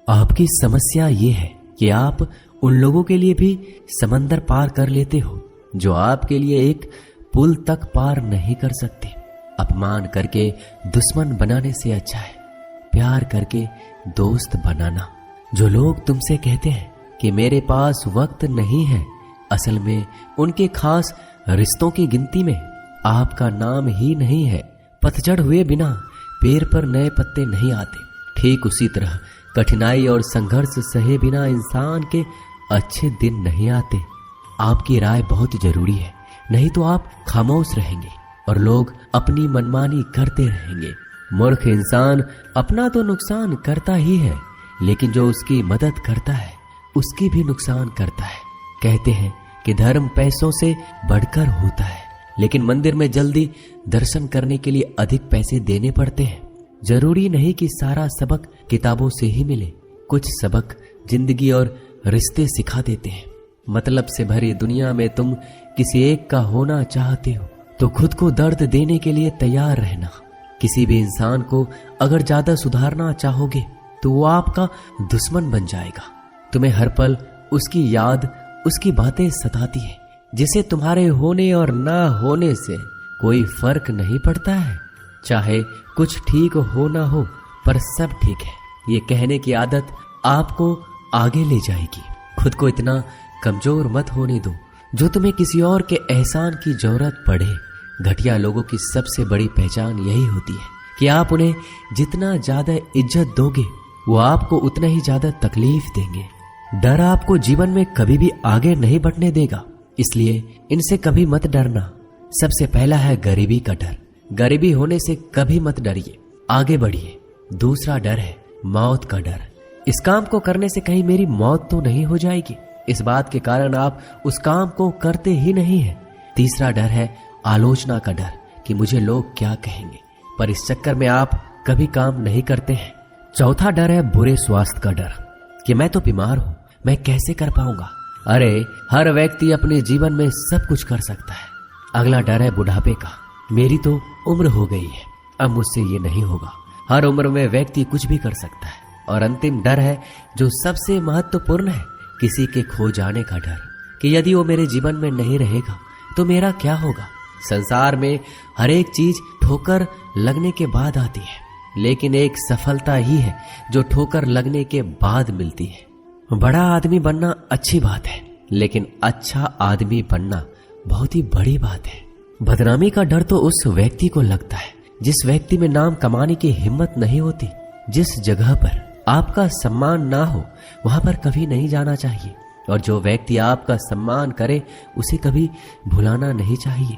आपकी समस्या ये है कि आप उन लोगों के लिए भी समंदर पार कर लेते हो जो आपके लिए एक पुल तक पार नहीं कर सकते। अपमान करके दुश्मन बनाने से अच्छा है प्यार करके दोस्त बनाना। जो लोग तुमसे कहते हैं कि मेरे पास वक्त नहीं है, असल में उनके खास रिश्तों की गिनती में आपका नाम ही नहीं है। पतझड़ हुए बिना पेड़ पर नए पत्ते नहीं आते। ठीक उसी तरह कठिनाई और संघर्ष सहे बिना इंसान के अच्छे दिन नहीं आते। आपकी राय बहुत जरूरी है, नहीं तो आप खामोश रहेंगे और लोग अपनी मनमानी करते रहेंगे। मूर्ख इंसान अपना तो नुकसान करता ही है, लेकिन जो उसकी मदद करता है उसकी भी नुकसान करता है। कहते हैं कि धर्म पैसों से बढ़कर होता है, लेकिन मंदिर में जल्दी दर्शन करने के लिए अधिक पैसे देने पड़ते हैं। जरूरी नहीं कि सारा सबक किताबों से ही मिले। कुछ सबक जिंदगी और रिश्ते सिखा देते हैं। मतलब से भरी दुनिया में तुम किसी एक का होना चाहते हो तो खुद को दर्द देने के लिए तैयार रहना। किसी भी इंसान को अगर ज्यादा सुधारना चाहोगे तो वो आपका दुश्मन बन जाएगा। तुम्हें हर पल उसकी याद, उसकी बातें सताती है, जिसे तुम्हारे होने और ना होने से कोई फर्क नहीं पड़ता है। चाहे कुछ ठीक हो ना हो, पर सब ठीक है ये कहने की आदत आपको आगे ले जाएगी। खुद को इतना कमजोर मत होने दो जो तुम्हें किसी और के एहसान की जरूरत पड़े। घटिया लोगों की सबसे बड़ी पहचान यही होती है कि आप उन्हें जितना ज्यादा इज्जत दोगे वो आपको उतना ही ज्यादा तकलीफ देंगे। डर आपको जीवन में कभी भी आगे नहीं बढ़ने देगा, इसलिए इनसे कभी मत डरना। सबसे पहला है गरीबी का डर। गरीबी होने से कभी मत डरिए, आगे बढ़िए। दूसरा डर है मौत का डर। इस काम को करने से कहीं मेरी मौत तो नहीं हो जाएगी, इस बात के कारण आप उस काम को करते ही नहीं है। तीसरा डर है आलोचना का डर कि मुझे लोग क्या कहेंगे, पर इस चक्कर में आप कभी काम नहीं करते हैं। चौथा डर है बुरे स्वास्थ्य का डर कि मैं तो बीमार हूं, मैं कैसे कर पाऊंगा। अरे हर व्यक्ति अपने जीवन में सब कुछ कर सकता है। अगला डर है बुढ़ापे का। मेरी तो उम्र हो गई है, अब मुझसे ये नहीं होगा। हर उम्र में व्यक्ति कुछ भी कर सकता है। और अंतिम डर है जो सबसे महत्वपूर्ण है, किसी के खो जाने का डर कि यदि वो मेरे जीवन में नहीं रहेगा तो मेरा क्या होगा। संसार में हर एक चीज ठोकर लगने के बाद आती है, लेकिन एक सफलता ही है जो ठोकर लगने के बाद मिलती है। बड़ा आदमी बनना अच्छी बात है, लेकिन अच्छा आदमी बनना बहुत ही बड़ी बात है। बदनामी का डर तो उस व्यक्ति को लगता है जिस व्यक्ति में नाम कमाने की हिम्मत नहीं होती। जिस जगह पर आपका सम्मान ना हो वहां पर कभी नहीं जाना चाहिए, और जो व्यक्ति आपका सम्मान करे उसे कभी भुलाना नहीं चाहिए।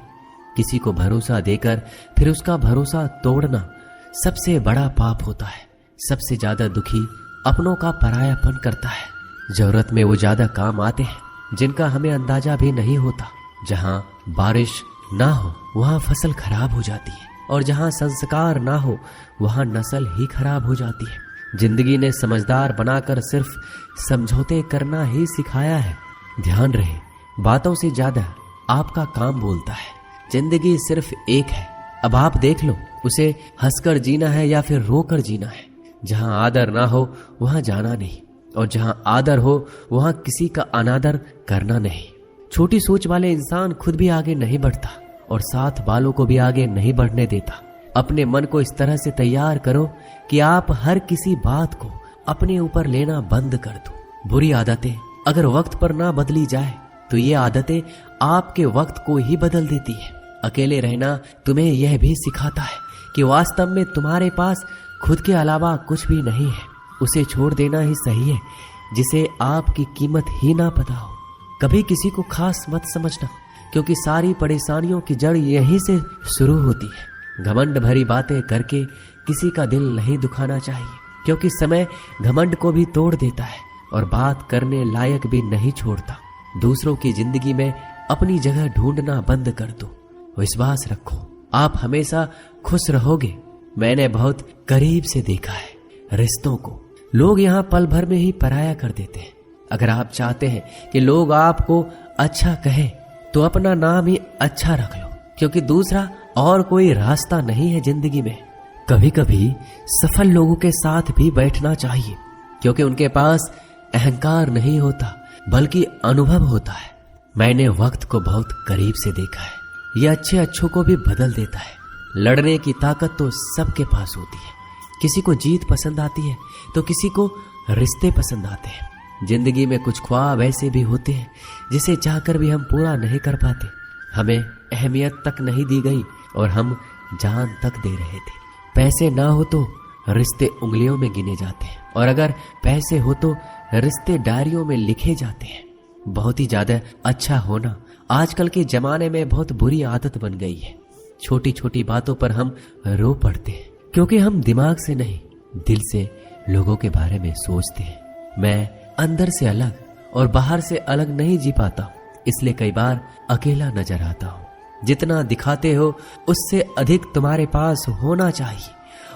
किसी को भरोसा देकर फिर उसका भरोसा तोड़ना सबसे बड़ा पाप होता है। सबसे ज्यादा दुखी अपनों का परायापन करता है। जरूरत में वो ज्यादा काम आते हैं जिनका हमें अंदाजा भी नहीं होता। जहां बारिश ना हो वहां फसल खराब हो जाती है, और जहां संस्कार ना हो वहां नस्ल ही खराब हो जाती है। जिंदगी ने समझदार बनाकर सिर्फ समझौते करना ही सिखाया है। ध्यान रहे, बातों से ज्यादा आपका काम बोलता है। जिंदगी सिर्फ एक है, अब आप देख लो उसे हंसकर जीना है या फिर रोकर जीना है। जहां आदर ना हो वहां जाना नहीं, और जहां आदर हो वहां किसी का अनादर करना नहीं। छोटी सोच वाले इंसान खुद भी आगे नहीं बढ़ता और साथ वालों को भी आगे नहीं बढ़ने देता। अपने मन को इस तरह से तैयार करो कि आप हर किसी बात को अपने ऊपर लेना बंद कर दो। बुरी आदतें अगर वक्त पर ना बदली जाए तो ये आदतें आपके वक्त को ही बदल देती है। अकेले रहना तुम्हें यह भी सिखाता है कि वास्तव में तुम्हारे पास खुद के अलावा कुछ भी नहीं है। उसे छोड़ देना ही सही है जिसे आपकी कीमत ही ना पता हो। कभी किसी को खास मत समझना, क्योंकि सारी परेशानियों की जड़ यहीं से शुरू होती है। घमंड भरी बातें करके किसी का दिल नहीं दुखाना चाहिए, क्योंकि समय घमंड को भी तोड़ देता है और बात करने लायक भी नहीं छोड़ता। दूसरों की जिंदगी में अपनी जगह ढूंढना बंद कर दो। विश्वास रखो, आप हमेशा खुश रहोगे। मैंने बहुत करीब से देखा है रिश्तों को। लोग यहाँ पल भर में ही पराया कर देते हैं। अगर आप चाहते हैं कि लोग आपको अच्छा कहें तो अपना नाम ही अच्छा रख लो, क्योंकि दूसरा और कोई रास्ता नहीं है जिंदगी में। कभी कभी सफल लोगों के साथ भी बैठना चाहिए, क्योंकि उनके पास अहंकार नहीं होता बल्कि अनुभव होता है। मैंने वक्त को बहुत करीब से देखा है। यह अच्छे अच्छों को भी बदल देता है। लड़ने की ताकत तो सबके पास होती है। किसी को जीत पसंद आती है तो किसी को रिश्ते पसंद आते हैं। जिंदगी में कुछ ख्वाब ऐसे भी होते हैं जिसे चाहकर भी हम पूरा नहीं कर पाते। हमें अहमियत तक नहीं दी गई और हम जान तक दे रहे थे। पैसे ना हो तो रिश्ते उंगलियों में गिने जाते हैं, और अगर पैसे हो तो रिश्ते डायरियों में लिखे जाते हैं। बहुत ही ज्यादा अच्छा होना आजकल के जमाने में बहुत बुरी आदत बन गई है। छोटी छोटी बातों पर हम रो पड़ते हैं क्योंकि हम दिमाग से नहीं दिल से लोगों के बारे में सोचते हैं। मैं अंदर से अलग और बाहर से अलग नहीं जी पाता, इसलिए कई बार अकेला नजर आता हूं। जितना दिखाते हो उससे अधिक तुम्हारे पास होना चाहिए,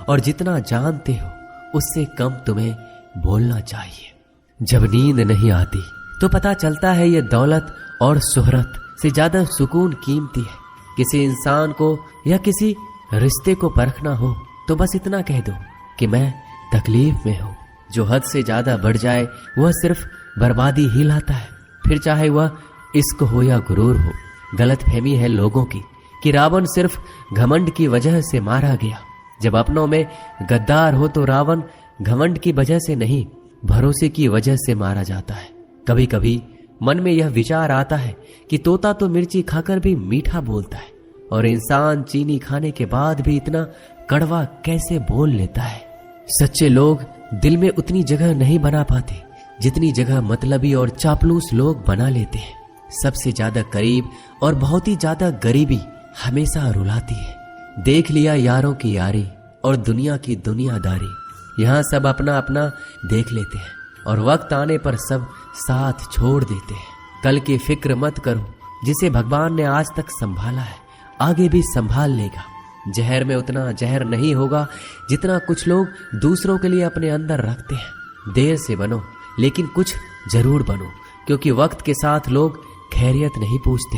और जितना जानते हो उससे कम तुम्हें बोलना चाहिए। जब नींद नहीं आती तो पता चलता है ये दौलत और शोहरत से ज्यादा सुकून कीमती है। किसी इंसान को या किसी रिश्ते को परखना हो तो बस इतना कह दो कि मैं तकलीफ में हूं। जो हद से ज्यादा बढ़ जाए वह सिर्फ बर्बादी ही लाता है, फिर चाहे वह इश्क हो या गुरूर हो। गलतफहमी है लोगों की कि रावण सिर्फ घमंड की वजह से मारा गया। जब अपनों में गद्दार हो तो रावण घमंड की वजह से नहीं, भरोसे की वजह से मारा जाता है। कभी कभी मन में यह विचार आता है कि तोता तो मिर्ची खाकर भी मीठा बोलता है, और इंसान चीनी खाने के बाद भी इतना कड़वा कैसे बोल लेता है। सच्चे लोग दिल में उतनी जगह नहीं बना पाते जितनी जगह मतलबी और चापलूस लोग बना लेते हैं। सबसे ज्यादा करीब और बहुत ही ज्यादा गरीबी हमेशा रुलाती है। देख लिया यारों की यारी और दुनिया की दुनियादारी। यहाँ सब अपना अपना देख लेते हैं और वक्त आने पर सब साथ छोड़ देते हैं। कल की फिक्र मत करो, जिसे भगवान ने आज तक संभाला है आगे भी संभाल लेगा। जहर में उतना जहर नहीं होगा जितना कुछ लोग दूसरों के लिए अपने अंदर रखते हैं। देर से बनो लेकिन कुछ जरूर बनो, क्योंकि वक्त के साथ लोग खैरियत नहीं पूछते,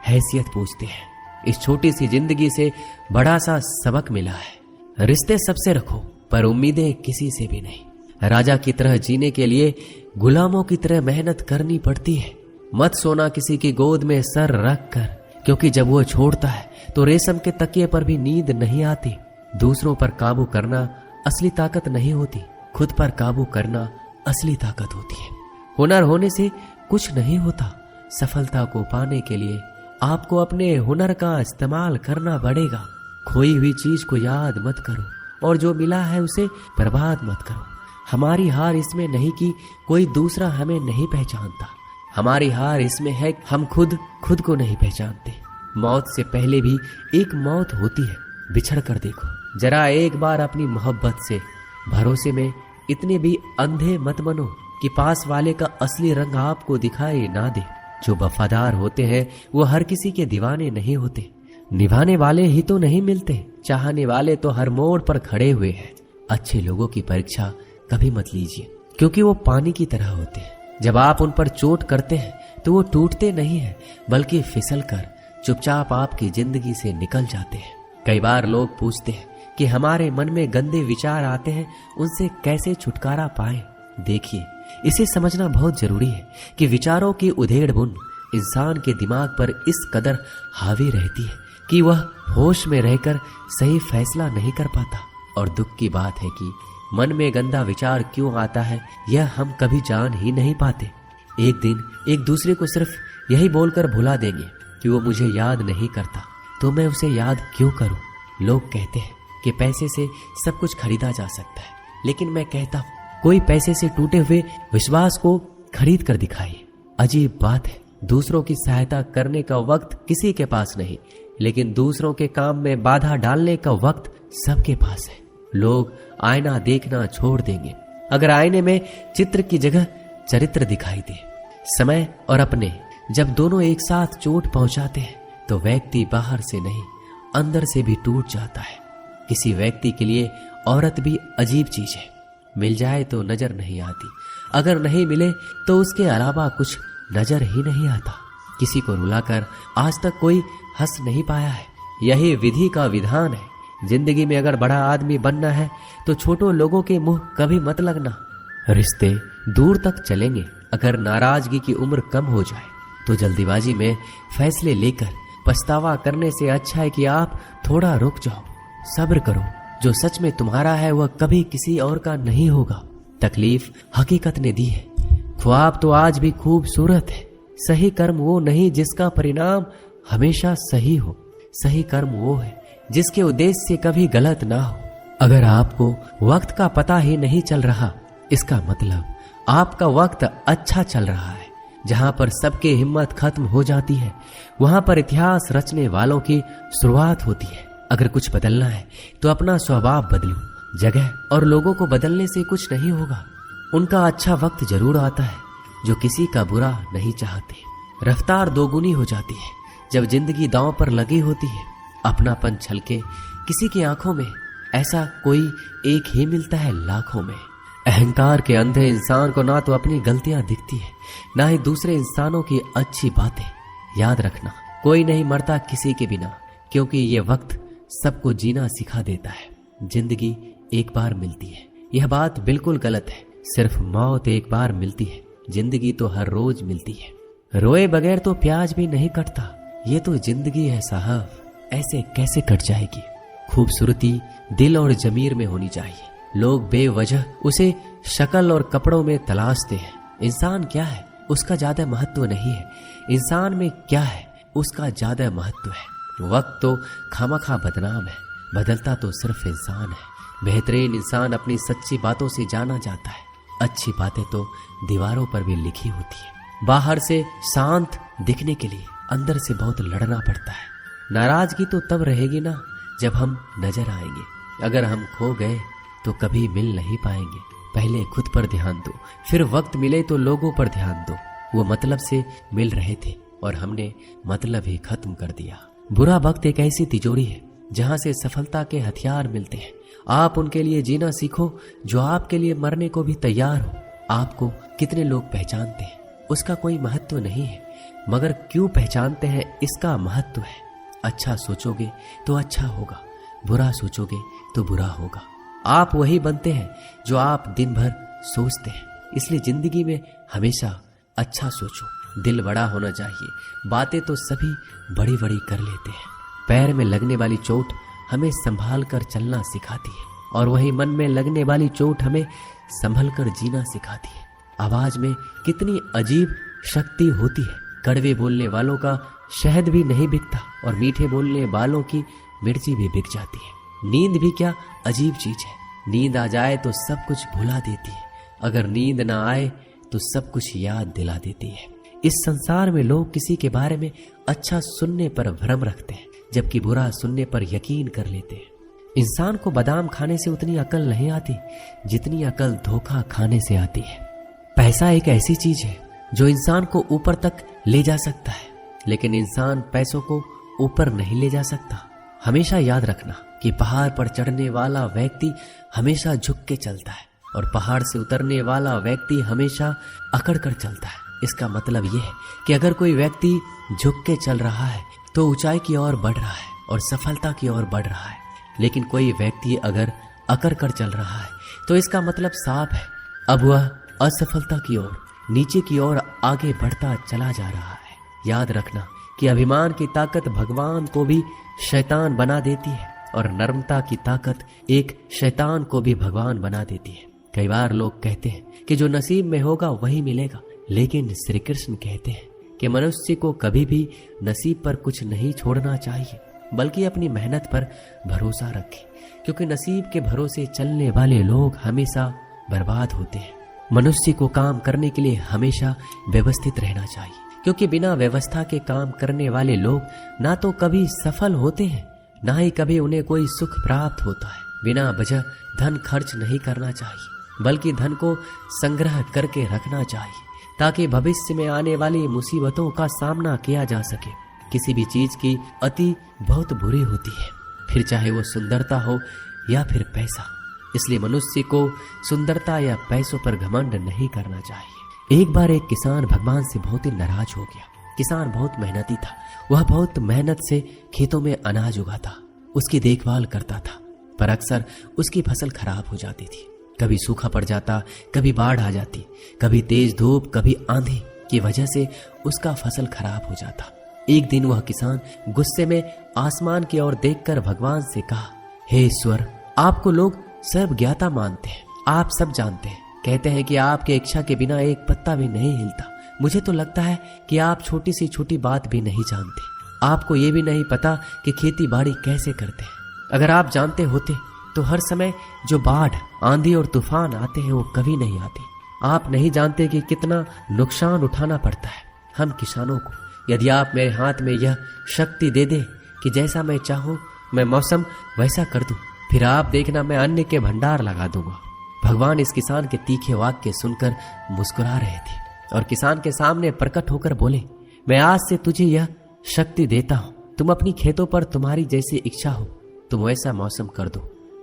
हैसियत पूछते हैं। इस छोटी सी जिंदगी से बड़ा सा सबक मिला है। रिश्ते सबसे रखो पर उम्मीदें किसी से भी नहीं। राजा की तरह जीने के लिए गुलामों की तरह मेहनत करनी पड़ती है। मत सोना किसी की गोद में सर रख कर, क्योंकि जब वो छोड़ता है तो रेशम के तकिए पर भी नींद नहीं आती। दूसरों पर काबू करना असली ताकत नहीं होती, खुद पर काबू करना असली ताकत होती है। हुनर होने से कुछ नहीं होता। सफलता को पाने के लिए आपको अपने हुनर का इस्तेमाल करना पड़ेगा। खोई हुई चीज को याद मत करो और जो मिला है उसे बर्बाद मत करो। हमारी हार इसमें नहीं कि कोई दूसरा हमें नहीं पहचानता, हमारी हार इसमें है हम खुद को नहीं पहचानते। मौत से पहले भी एक मौत होती है, बिछड़ कर देखो। जरा एक बार अपनी मोहब्बत से भरोसे में इतने भी अंधे मत बनो कि पास वाले का असली रंग आपको दिखाई ना दे। जो वफादार होते हैं वो हर किसी के दीवाने नहीं होते। निभाने वाले ही तो नहीं मिलते, चाहने वाले तो हर मोड़ पर खड़े हुए हैं। अच्छे लोगों की परीक्षा कभी मत लीजिए, क्योंकि वो पानी की तरह होते हैं। जब आप उन पर चोट करते हैं तो वो टूटते नहीं हैं, बल्कि फिसल कर चुपचाप आपकी जिंदगी से निकल जाते हैं। कई बार लोग पूछते हैं कि हमारे मन में गंदे विचार आते हैं, उनसे कैसे छुटकारा पाएं। देखिए, इसे समझना बहुत जरूरी है कि विचारों की उधेड़ बुन इंसान के दिमाग पर इस कदर हावी रहती है कि वह होश में रहकर सही फैसला नहीं कर पाता। और दुख की बात है कि मन में गंदा विचार क्यों आता है यह हम कभी जान ही नहीं पाते। एक दिन एक दूसरे को सिर्फ यही बोलकर भुला देंगे कि वो मुझे याद नहीं करता, तो मैं उसे याद क्यों करूं। लोग कहते हैं कि पैसे से सब कुछ खरीदा जा सकता है, लेकिन मैं कहता हूं कोई पैसे से टूटे हुए विश्वास को खरीद कर दिखाइए। अजीब बात है, दूसरों की सहायता करने का वक्त किसी के पास नहीं, लेकिन दूसरों के काम में बाधा डालने का वक्त सबके पास है। लोग आईना देखना छोड़ देंगे अगर आईने में चित्र की जगह चरित्र दिखाई दे। समय और अपने जब दोनों एक साथ चोट पहुंचाते हैं तो व्यक्ति बाहर से नहीं अंदर से भी टूट जाता है। किसी व्यक्ति के लिए औरत भी अजीब चीज है। मिल जाए तो नजर नहीं आती, अगर नहीं मिले तो उसके अलावा कुछ नजर ही नहीं आता। किसी को रुलाकर आज तक कोई हंस नहीं पाया है। यही विधि का विधान है। जिंदगी में अगर बड़ा आदमी बनना है तो छोटों लोगों के मुंह कभी मत लगना। रिश्ते दूर तक चलेंगे। अगर नाराजगी की उम्र कम हो जाए तो जल्दीबाजी में फैसले लेकर पछतावा करने से अच्छा है कि आप थोड़ा रुक जाओ, सब्र करो। जो सच में तुम्हारा है वह कभी किसी और का नहीं होगा। तकलीफ हकीकत ने दी है। ख्वाब तो आज भी खूबसूरत है। सही कर्म वो नहीं जिसका परिणाम हमेशा सही हो। सही कर्म वो है जिसके उद्देश्य से कभी गलत ना हो। अगर आपको वक्त का पता ही नहीं चल रहा, इसका मतलब आपका वक्त अच्छा चल रहा है। जहां पर सबकी हिम्मत खत्म हो जाती है, वहां पर इतिहास रचने वालों की शुरुआत होती है। अगर कुछ बदलना है तो अपना स्वभाव बदलो। जगह और लोगों को बदलने से कुछ नहीं होगा। उनका अच्छा वक्त जरूर आता है जो किसी का बुरा नहीं चाहते। रफ्तार दोगुनी हो जाती है जब जिंदगी दांव पर लगी होती है। अपनापन छलके किसी की आंखों में, ऐसा कोई एक ही मिलता है लाखों में। अहंकार के अंधे इंसान को ना तो अपनी गलतियां दिखती है, ना ही दूसरे इंसानों की अच्छी बातें। याद रखना, कोई नहीं मरता किसी के बिना, क्योंकि ये वक्त सबको जीना सिखा देता है। जिंदगी एक बार मिलती है, यह बात बिल्कुल गलत है। सिर्फ मौत एक बार मिलती है, जिंदगी तो हर रोज मिलती है। रोए बगैर तो प्याज भी नहीं कटता। ये तो जिंदगी है साहब, ऐसे कैसे कट जाएगी। खूबसूरती दिल और जमीर में होनी चाहिए। लोग बेवजह उसे शक्ल और कपड़ों में तलाशते हैं। इंसान क्या है उसका ज्यादा महत्व नहीं है, इंसान में क्या है उसका ज्यादा महत्व है। वक्त तो खामखा बदनाम है, बदलता तो सिर्फ इंसान है। बेहतरीन इंसान अपनी सच्ची बातों से जाना जाता है। अच्छी बातें तो दीवारों पर भी लिखी होती है। बाहर से शांत दिखने के लिए अंदर से बहुत लड़ना पड़ता है। नाराजगी तो तब रहेगी ना जब हम नजर आएंगे। अगर हम खो गए तो कभी मिल नहीं पाएंगे। पहले खुद पर ध्यान दो, फिर वक्त मिले तो लोगों पर ध्यान दो। वो मतलब से मिल रहे थे और हमने मतलब ही खत्म कर दिया। बुरा वक्त एक ऐसी तिजोरी है जहां से सफलता के हथियार मिलते हैं। आप उनके लिए जीना सीखो जो आपके लिए मरने को भी तैयार हो। आपको कितने लोग पहचानते हैं उसका कोई महत्व नहीं है, मगर क्यों पहचानते हैं इसका महत्व है। अच्छा सोचोगे तो अच्छा होगा, बुरा सोचोगे तो बुरा होगा। आप वही बनते हैं जो आप दिन भर सोचते हैं। इसलिए जिंदगी में हमेशा अच्छा सोचो। दिल बड़ा होना चाहिए। बातें तो सभी बड़ी बड़ी कर लेते हैं। पैर में लगने वाली चोट हमें संभाल कर चलना सिखाती है, और वही मन में लगने वाली चोट हमें संभल कर जीना सिखाती है। आवाज में कितनी अजीब शक्ति होती है। कड़वे बोलने वालों का शहद भी नहीं बिकता, और मीठे बोलने वालों की मिर्ची भी बिक जाती है। नींद भी क्या अजीब चीज है। नींद आ जाए तो सब कुछ भुला देती है, अगर नींद ना आए तो सब कुछ याद दिला देती है। इस संसार में लोग किसी के बारे में अच्छा सुनने पर भ्रम रखते हैं, जबकि बुरा सुनने पर यकीन कर लेते हैं। इंसान को बादाम खाने से उतनी अकल नहीं आती जितनी अकल धोखा खाने से आती है। पैसा एक ऐसी चीज है जो इंसान को ऊपर तक ले जा सकता है, लेकिन इंसान पैसों को ऊपर नहीं ले जा सकता। हमेशा याद रखना कि पहाड़ पर चढ़ने वाला व्यक्ति हमेशा झुक के चलता है, और पहाड़ से उतरने वाला व्यक्ति हमेशा अकड़ कर चलता है। इसका मतलब यह है कि अगर कोई व्यक्ति झुक के चल रहा है तो ऊंचाई की ओर बढ़ रहा है और सफलता की ओर बढ़ रहा है, लेकिन कोई व्यक्ति अगर अकड़ कर चल रहा है तो इसका मतलब साफ है, अब वह असफलता की ओर, नीचे की ओर आगे बढ़ता चला जा रहा है। याद रखना कि अभिमान की ताकत भगवान को भी शैतान बना देती है, और नर्मता की ताकत एक शैतान को भी भगवान बना देती है। कई बार लोग कहते हैं कि जो नसीब में होगा वही मिलेगा, लेकिन श्री कृष्ण कहते हैं कि मनुष्य को कभी भी नसीब पर कुछ नहीं छोड़ना चाहिए, बल्कि अपनी मेहनत पर भरोसा रखे, क्योंकि नसीब के भरोसे चलने वाले लोग हमेशा बर्बाद होते हैं। मनुष्य को काम करने के लिए हमेशा व्यवस्थित रहना चाहिए, क्योंकि बिना व्यवस्था के काम करने वाले लोग ना तो कभी सफल होते हैं, ना ही कभी उन्हें कोई सुख प्राप्त होता है। बिना वजह धन खर्च नहीं करना चाहिए, बल्कि धन को संग्रह करके रखना चाहिए, ताकि भविष्य में आने वाली मुसीबतों का सामना किया जा सके। किसी भी चीज की अति बहुत बुरी होती है, फिर चाहे वो सुंदरता हो या फिर पैसा। इसलिए मनुष्य को सुंदरता या पैसों पर घमंड नहीं करना चाहिए। एक बार एक किसान भगवान से बहुत ही नाराज हो गया। किसान बहुत मेहनती था, वह बहुत मेहनत से खेतों में अनाज उगाता, उसकी देखभाल करता था, पर अक्सर उसकी फसल खराब हो जाती थी। कभी सूखा पड़ जाता, कभी बाढ़ आ जाती, कभी तेज धूप, कभी आंधी की वजह से उसका फसल खराब हो जाता। एक दिन वह किसान गुस्से में आसमान की ओर देखकर भगवान से कहा, हे ईश्वर, आपको लोग सर्वज्ञाता मानते हैं, आप सब जानते हैं, कहते हैं कि आपके इच्छा के बिना एक पत्ता भी नहीं हिलता। मुझे तो लगता है कि आप छोटी सी छोटी बात भी नहीं जानते। आपको ये भी नहीं पता कि खेती बाड़ी कैसे करते हैं। अगर आप जानते होते तो हर समय जो बाढ़, आंधी और तूफान आते हैं वो कभी नहीं आते। आप नहीं जानते कि कितना नुकसान उठाना पड़ता है हम किसानों को। यदि आप मेरे हाथ में यह शक्ति दे दे कि जैसा मैं चाहूं मैं मौसम वैसा कर दूं, फिर आप देखना मैं अन्न के भंडार लगा दूंगा। भगवान इस किसान के तीखे वाक्य सुनकर मुस्कुरा रहे थे और किसान के सामने प्रकट होकर बोले, मैं आज से तुझे यह शक्ति देता हूं, तुम अपनी खेतों पर तुम्हारी जैसी इच्छा हो तुम वैसा मौसम कर दो,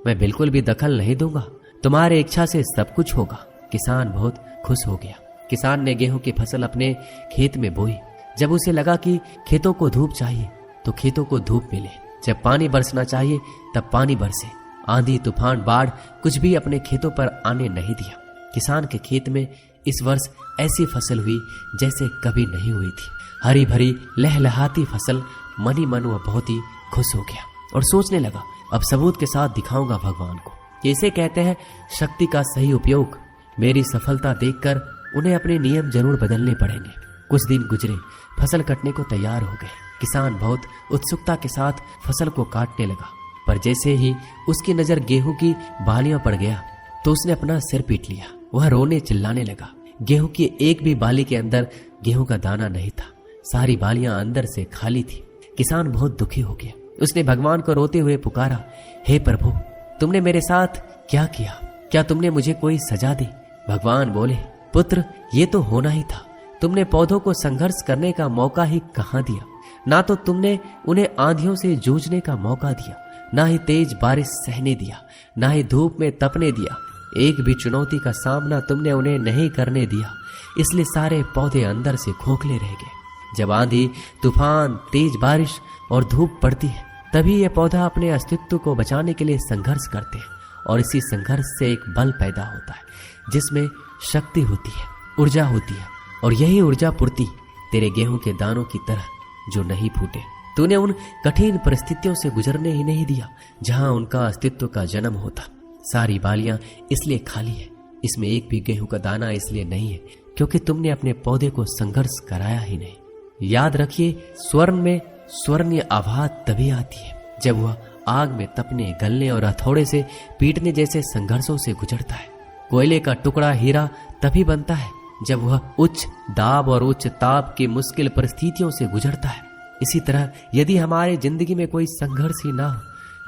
मैं बिल्कुल भी दखल नहीं दूंगा, तुम्हारे इच्छा से सब कुछ होगा। किसान बहुत खुश हो गया। किसान ने गेहूं की फसल अपने खेत में बोई। जब उसे लगा कि खेतों को धूप चाहिए तो खेतों को धूप मिले, जब पानी बरसना चाहिए तब पानी बरसे। आंधी, तूफान, बाढ़ कुछ भी अपने खेतों पर आने नहीं दिया। किसान के खेत में इस वर्ष ऐसी फसल हुई जैसे कभी नहीं हुई थी। हरी भरी लहलहाती फसल। मनी मन वह बहुत ही खुश हो गया और सोचने लगा, अब सबूत के साथ दिखाऊंगा भगवान को कि इसे कहते हैं शक्ति का सही उपयोग। मेरी सफलता देखकर उन्हें अपने नियम जरूर बदलने पड़ेंगे। कुछ दिन गुजरे, फसल कटने को तैयार हो गए। किसान बहुत उत्सुकता के साथ फसल को काटने लगा, पर जैसे ही उसकी नजर गेहूं की बालियों पर गया तो उसने अपना सिर पीट लिया। वह रोने चिल्लाने लगा। गेहूं की एक भी बाली के अंदर गेहूं का दाना नहीं था, सारी बालियां अंदर से खाली थी। किसान बहुत दुखी हो गया। उसने भगवान को रोते हुए पुकारा, हे प्रभु, तुमने मेरे साथ क्या किया? क्या तुमने मुझे कोई सजा दी? भगवान बोले, पुत्र, ये तो होना ही था। तुमने पौधों को संघर्ष करने का मौका ही कहां दिया। ना तो तुमने उन्हें आंधियों से जूझने का मौका दिया, ना ही तेज बारिश सहने दिया, ना ही धूप में तपने दिया। एक भी चुनौती का सामना तुमने उन्हें नहीं करने दिया, इसलिए सारे पौधे अंदर से खोखले रह गए। जब आंधी, तूफान, तेज बारिश और धूप पड़ती है तभी यह पौधा अपने अस्तित्व को बचाने के लिए संघर्ष करते हैं और इसी संघर्ष से एक बल पैदा होता है जिसमें शक्ति होती है, ऊर्जा होती है। और यही ऊर्जा पूर्ति तेरे गेहूं के दानों की तरह जो नहीं फूटे। तूने उन कठिन परिस्थितियों से गुजरने ही नहीं दिया जहां उनका अस्तित्व का जन्म होता। सारी बालियां इसलिए खाली है, इसमें एक भी गेहूं का दाना इसलिए नहीं है क्योंकि तुमने अपने पौधे को संघर्ष कराया ही नहीं। याद रखिए, स्वर्ण में स्वर्णीय आवाज तभी आती है जब वह आग में तपने, गलने और हथौड़े से पीटने जैसे संघर्षों से गुजरता है। कोयले का टुकड़ा हीरा तभी बनता है जब वह उच्च दाब और उच्च ताप की मुश्किल परिस्थितियों से गुजरता है। इसी तरह यदि हमारे जिंदगी में कोई संघर्ष ही ना हो,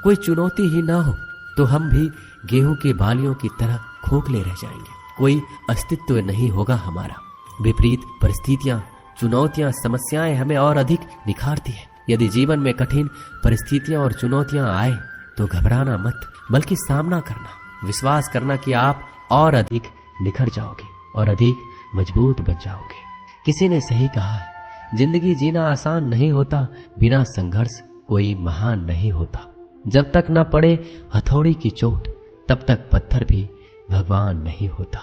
कोई चुनौती ही ना हो, तो हम भी गेहूं की बालियों की तरह खोखले रह जाएंगे। कोई अस्तित्व नहीं होगा हमारा। विपरीत परिस्थितियां, चुनौतियां, समस्याएं हमें और अधिक निखारती है। यदि जीवन में कठिन परिस्थितियां और चुनौतियां आए तो घबराना मत, बल्कि सामना करना, विश्वास करना कि आप और अधिक निखर जाओगे और अधिक मजबूत बन जाओगे। किसी ने सही कहा है, जिंदगी जीना आसान नहीं होता, बिना संघर्ष कोई महान नहीं होता। जब तक न पड़े हथौड़ी की चोट तब तक पत्थर भी भगवान नहीं होता।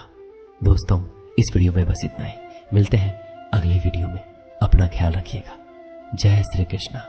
दोस्तों, इस वीडियो में बस इतना ही। मिलते हैं अगली वीडियो में। अपना ख्याल रखिएगा। जय श्री कृष्णा।